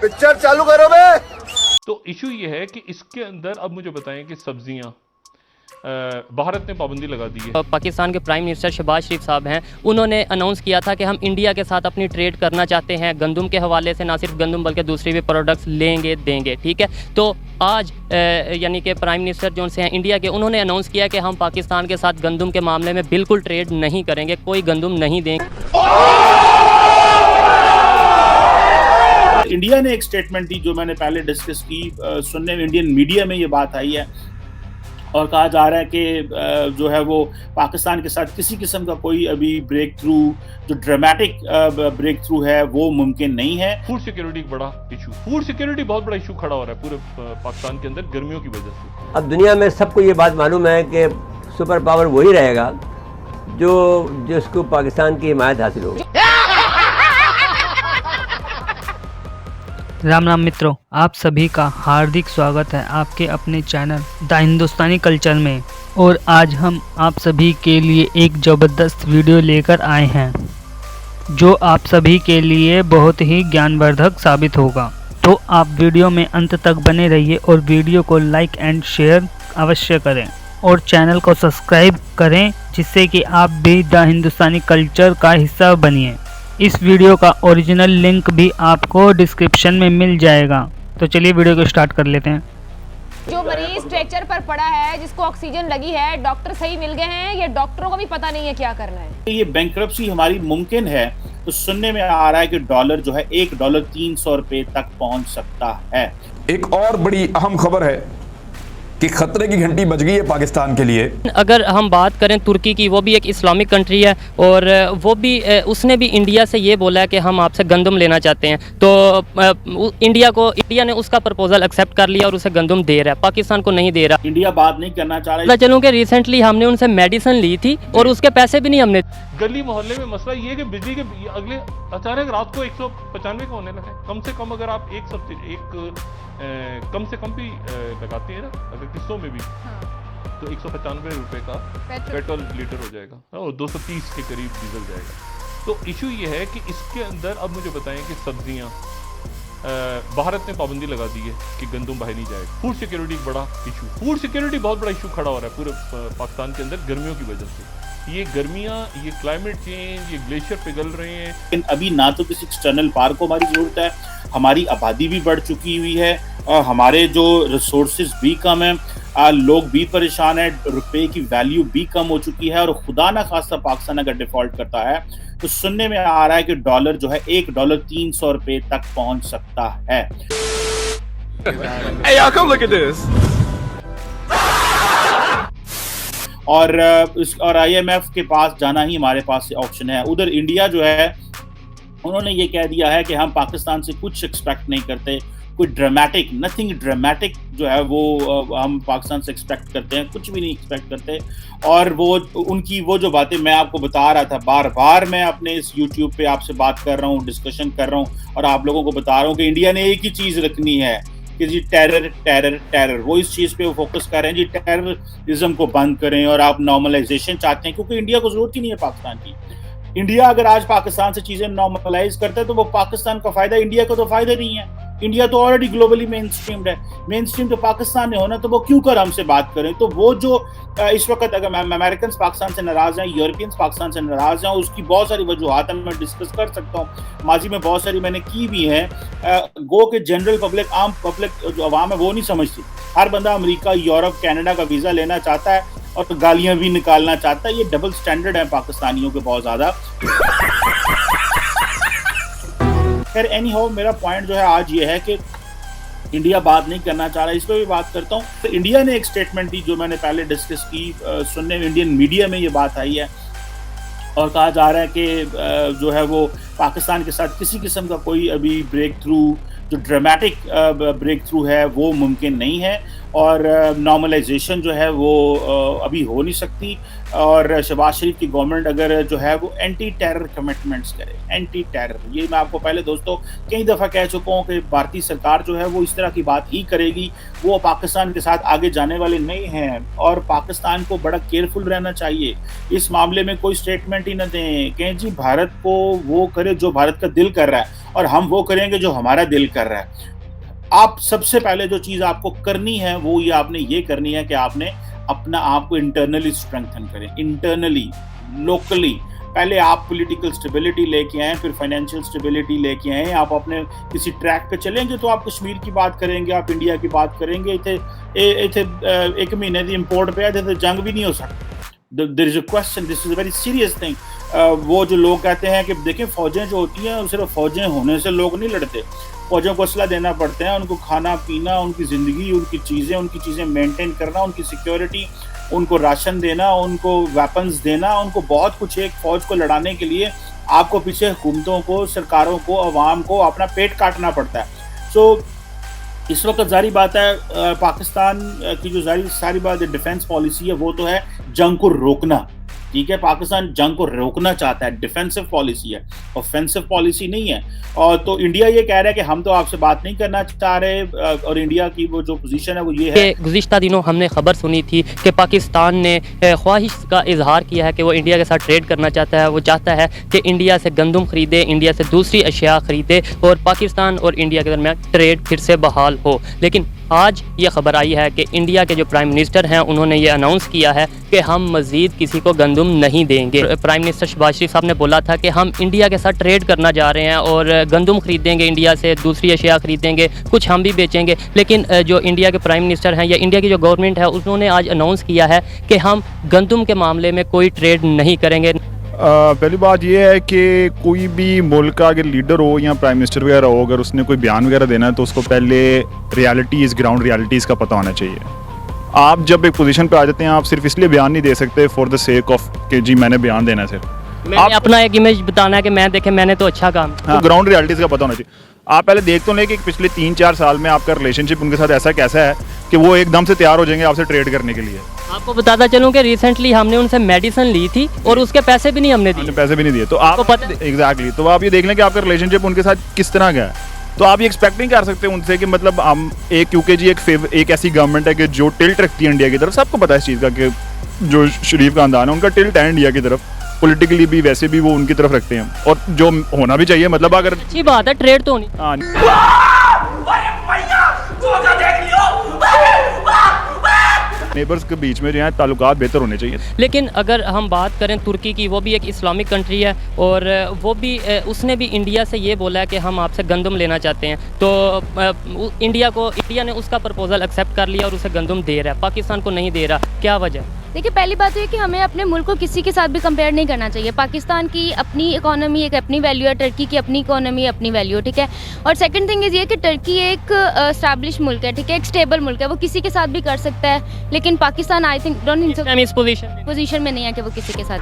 Picture चालू करो बे। तो इशू ये है कि इसके अंदर अब मुझे बताएं कि सब्जियां भारत ने पाबंदी लगा दी है। पाकिस्तान के प्राइम मिनिस्टर शहबाज शरीफ साहब हैं, उन्होंने अनाउंस किया था कि हम इंडिया के साथ अपनी ट्रेड करना चाहते हैं, गंदम के हवाले से, ना सिर्फ गंदम बल्कि दूसरी भी प्रोडक्ट्स लेंगे देंगे, ठीक है। तो आज यानी कि प्राइम मिनिस्टर जो से हैं इंडिया के, उन्होंने अनाउंस किया कि हम पाकिस्तान के साथ गंदम के मामले में बिल्कुल ट्रेड नहीं करेंगे, कोई गंदम नहीं देंगे। इंडिया ने एक स्टेटमेंट दी जो मैंने पहले डिस्कस की, सुनने में इंडियन मीडिया में ये बात आई है और कहा जा रहा है कि जो है वो पाकिस्तान के साथ किसी किस्म का कोई अभी ब्रेक थ्रू, जो ड्रामेटिक ब्रेक थ्रू है, वो मुमकिन नहीं है। फूड सिक्योरिटी बड़ा इशू, फूड सिक्योरिटी बहुत बड़ा इशू खड़ा हो रहा है पूरे पाकिस्तान के अंदर गर्मियों की वजह से। अब दुनिया में सबको ये बात मालूम है कि सुपर पावर वही रहेगा जिसको पाकिस्तान की हिमायत हासिल होगी। राम राम मित्रों, आप सभी का हार्दिक स्वागत है आपके अपने चैनल द हिंदुस्तानी कल्चर में। और आज हम आप सभी के लिए एक ज़बरदस्त वीडियो लेकर आए हैं जो आप सभी के लिए बहुत ही ज्ञानवर्धक साबित होगा। तो आप वीडियो में अंत तक बने रहिए और वीडियो को लाइक एंड शेयर अवश्य करें और चैनल को सब्सक्राइब करें, जिससे कि आप भी द हिंदुस्तानी कल्चर का हिस्सा बनिए। इस वीडियो का ओरिजिनल लिंक भी आपको डिस्क्रिप्शन में मिल जाएगा। तो चलिए वीडियो को स्टार्ट कर लेते हैं। जो मरीज स्ट्रेचर पर पड़ा है, जिसको ऑक्सीजन लगी है, डॉक्टर सही मिल गए हैं, ये डॉक्टरों को भी पता नहीं है क्या करना है। ये बैंकरप्सी हमारी मुमकिन है, तो सुनने में आ रहा है कि डॉलर जो है $1 300 रुपए तक पहुंच सकता है। एक और बड़ी अहम खबर है कि खतरे की घंटी बज गई है पाकिस्तान के लिए। अगर हम बात करें तुर्की की, वो भी एक इस्लामिक कंट्री है और वो भी उसने भी इंडिया से ये बोला है कि हम आपसे गंदम लेना चाहते हैं। तो इंडिया ने उसका प्रपोजल एक्सेप्ट कर लिया और उसे गंदम दे रहा है, पाकिस्तान को नहीं दे रहा। इंडिया बात नहीं करना चाह रहा है। चलूँ कि रिसेंटली हमने उनसे मेडिसिन ली थी और उसके पैसे भी नहीं हमने। गली मोहल्ले में मसला ये है कि बिजली के अगले अचानक रात को 195 का होने लगा। कम से कम अगर आप कम से कम भी लगाते हैं ना, अगर किस्तों में भी, तो 195 रुपए का पेट्रोल लीटर हो जाएगा और 230 के करीब डीजल जाएगा। तो इशू ये है कि इसके अंदर अब मुझे बताएं कि सब्जियां भारत ने पाबंदी लगा दी है कि गंदम बाहर नहीं जाएगा। फूड सिक्योरिटी बड़ा इशू, फूड सिक्योरिटी बहुत बड़ा इशू खड़ा हो रहा है पूरे पाकिस्तान के अंदर गर्मियों की वजह से। ये गर्मियां, ये क्लाइमेट चेंज, ये ग्लेशियर पिघल रहे हैं। लेकिन अभी ना तो किसी एक्सटर्नल पावर को हमारी जरूरत है, हमारी आबादी भी बढ़ चुकी हुई है और हमारे जो रिसोर्सेज भी कम है, लोग भी परेशान है, रुपए की वैल्यू भी कम हो चुकी है। और खुदा ना खास्ता पाकिस्तान अगर डिफॉल्ट करता है तो सुनने में आ रहा है कि डॉलर जो है $1 300 रुपए तक पहुंच सकता है। Hey, y'all come look at this. और IMF के पास जाना ही हमारे पास से ऑप्शन है। उधर इंडिया जो है, उन्होंने ये कह दिया है कि हम पाकिस्तान से कुछ एक्सपेक्ट नहीं करते, कोई ड्रामेटिक, नथिंग ड्रामेटिक जो है वो हम पाकिस्तान से एक्सपेक्ट करते हैं, कुछ भी नहीं एक्सपेक्ट करते। और वो उनकी वो जो बातें मैं आपको बता रहा था, बार बार मैं अपने इस YouTube पे आपसे बात कर रहा हूँ, डिस्कशन कर रहा हूँ और आप लोगों को बता रहा हूँ कि इंडिया ने एक ही चीज़ रखनी है कि जी टेरर टेरर टेरर, वो इस चीज़ पे वो फोकस कर रहे हैं जी, टेररिज्म को बंद करें और आप नॉर्मलाइजेशन चाहते हैं, क्योंकि इंडिया को जरूरत ही नहीं है पाकिस्तान की। इंडिया अगर आज पाकिस्तान से चीज़ें नॉर्मलाइज करता है तो वो पाकिस्तान का फ़ायदा, इंडिया को तो फ़ायदा नहीं है। इंडिया तो ऑलरेडी ग्लोबली मेन स्ट्रीम्ड है, मेन स्ट्रीम तो पाकिस्तान ने होना, तो वो क्यों कर हमसे बात करें। तो वो जो इस वक्त अगर अमेरिकन पाकिस्तान से नाराज़ हैं, यूरोपियंस पाकिस्तान से नाराज़ हैं, उसकी बहुत सारी वजूहात मैं डिस्कस कर सकता हूँ, माजी में बहुत सारी मैंने की भी हैं। गो के जनरल पब्लिक, आम पब्लिक जो अवाम है वो नहीं समझती। हर बंदा अमेरिका, यूरोप, कनाडा का वीज़ा लेना चाहता है और गालियाँ भी निकालना चाहता है। ये डबल स्टैंडर्ड है पाकिस्तानियों के बहुत ज़्यादा। खैर एनी हाउ, मेरा पॉइंट जो है आज ये है कि इंडिया बात नहीं करना चाह रहा, इस पर भी बात करता हूँ। तो इंडिया ने एक स्टेटमेंट दी जो मैंने पहले डिस्कस की, सुनने में इंडियन मीडिया में ये बात आई है और कहा जा रहा है कि जो है वो पाकिस्तान के साथ किसी किस्म का कोई अभी ब्रेक थ्रू, जो ड्रामेटिक ब्रेक थ्रू है, वो मुमकिन नहीं है और नॉर्मलाइजेशन जो है वो अभी हो नहीं सकती। और शहबाज शरीफ की गवर्नमेंट अगर जो है वो एंटी टेरर कमिटमेंट्स करे, एंटी टेरर, ये मैं आपको पहले दोस्तों कई दफ़ा कह चुका हूँ कि भारतीय सरकार जो है वो इस तरह की बात ही करेगी, वो पाकिस्तान के साथ आगे जाने वाले नहीं हैं और पाकिस्तान को बड़ा केयरफुल रहना चाहिए। इस मामले में कोई स्टेटमेंट ही न दें, कहें जी भारत को वो करे जो भारत का दिल कर रहा है और हम वो करेंगे जो हमारा दिल कर कर रहा है। आप सबसे पहले जो चीज आपको करनी है वो ये आपने ये करनी है कि आपने अपना आप को इंटरनली स्ट्रेंथन करें, इंटरनली, लोकली। पहले आप पॉलिटिकल स्टेबिलिटी लेके आए, फिर फाइनेंशियल स्टेबिलिटी लेके आए। आप अपने किसी ट्रैक पे चलेंगे तो आप कश्मीर की बात करेंगे, आप इंडिया की बात करेंगे। इतने एक महीने की इंपोर्ट पे है तो जंग भी नहीं हो सकती। There is a question, this is a very serious thing. वो जो लोग कहते हैं कि देखिए फौजें जो होती हैं सिर्फ फौजें होने से लोग नहीं लड़ते, फौजों को असला देना पड़ता है, उनको खाना पीना, उनकी ज़िंदगी, उनकी चीज़ें मेंटेन करना, उनकी सिक्योरिटी, उनको राशन देना, उनको वेपन्स देना, उनको बहुत कुछ। एक फ़ौज को लड़ाने के लिए आपको पीछे हुकूमतों को, सरकारों को, अवाम को अपना पेट काटना पड़ता है। सो इस वक्त जारी बात है पाकिस्तान की जो सारी बात डिफेंस पॉलिसी है वो तो है जंग को रोकना। ठीक है, पाकिस्तान जंग को रोकना चाहता है, डिफेंसिव पॉलिसी है, ऑफेंसिव पॉलिसी नहीं है। और तो इंडिया ये कह रहा है कि हम तो आपसे बात नहीं करना चाह रहे, और इंडिया की वो जो पोजीशन है वो ये है। गुज़िश्ता दिनों हमने खबर सुनी थी कि पाकिस्तान ने ख्वाहिश का इजहार किया है कि वो इंडिया के साथ ट्रेड करना चाहता है। वो चाहता है कि इंडिया से गंदम खरीदे, इंडिया से दूसरी अशिया खरीदे और पाकिस्तान और इंडिया के दरमियान ट्रेड फिर से बहाल हो। लेकिन आज ये खबर आई है कि इंडिया के जो प्राइम मिनिस्टर हैं उन्होंने ये अनाउंस किया है कि हम मज़ीद किसी को गंदम नहीं देंगे। प्राइम मिनिस्टर शहबाज शरीफ साहब ने बोला था कि हम इंडिया के साथ ट्रेड करना जा रहे हैं और गंदम खरीदेंगे, इंडिया से दूसरी अशिया खरीदेंगे, कुछ हम भी बेचेंगे। लेकिन जो इंडिया के प्राइम मिनिस्टर हैं या इंडिया की जो गवर्नमेंट है उन्होंने आज अनाउंस किया है कि हम गंदम के मामले में कोई ट्रेड नहीं करेंगे। पहली बात यह है कि कोई भी मुल्क का अगर लीडर हो या प्राइम मिनिस्टर वगैरह हो, अगर उसने कोई बयान वगैरह देना है तो उसको पहले रियलिटीज़, ग्राउंड रियलिटीज़ का पता होना चाहिए। आप जब एक पोजीशन पे आ जाते हैं आप सिर्फ इसलिए बयान नहीं दे सकते फॉर द सेक ऑफ कि जी मैंने बयान देना है सिर्फ। मैंने अपना एक इमेज बताना है कि मैं देखे मैंने तो अच्छा काम। हाँ, ग्राउंड रियलिटीज़ का पता होना चाहिए। आप पहले देख तो लें कि पिछले 3-4 साल में आपका रिलेशनशिप उनके साथ ऐसा कैसा है कि वो एकदम से तैयार हो जाएंगे आपसे ट्रेड करने के लिए। आपको बताता चलूं कि रिसेंटली हमने उनसे मेडिसिन ली थी और उसके पैसे भी नहीं हमने दिए। पैसे भी नहीं दिए तो आप एग्जैक्टली तो आप ये देख लें कि आपका रिलेशनशिप उनके साथ किस तरह का है। तो आप ये एक्सपेक्ट नहीं कर सकते उनसे कि मतलब हम क्योंकि जी एक ऐसी गवर्नमेंट है कि जो टिल्ट रखती है इंडिया की तरफ। सबको पता है इस चीज़ का कि जो शरीफ खानदान है उनका टिल्ट है इंडिया की तरफ, पॉलिटिकली भी वैसे भी वो उनकी तरफ रखते हैं और जो होना भी चाहिए। मतलब अगर अच्छी बात है ट्रेड तो नहीं। हाँ नेबर्स के बीच में जो है ताल्लुकात बेहतर होने चाहिए। लेकिन अगर हम बात करें तुर्की की, वो भी एक इस्लामिक कंट्री है और वो भी उसने भी इंडिया से ये बोला है कि हम आपसे गंदम लेना चाहते हैं। तो इंडिया ने उसका प्रपोजल एक्सेप्ट कर लिया और उसे गंदम दे रहा है, पाकिस्तान को नहीं दे रहा। क्या वजह? देखिए पहली बात तो ये कि हमें अपने मुल्क को किसी के साथ भी कंपेयर नहीं करना चाहिए। पाकिस्तान की अपनी इकोनॉमी एक अपनी वैल्यू है, टर्की की अपनी इकोनॉमी अपनी वैल्यू, ठीक है। और सेकंड थिंग इज़ ये कि टर्की एक एस्टैब्लिश मुल्क है, ठीक है, एक स्टेबल मुल्क है, वो किसी के साथ भी कर सकता है। लेकिन Pakistan I think don't think इस पोजीशन में नहीं है कि वो किसी के साथ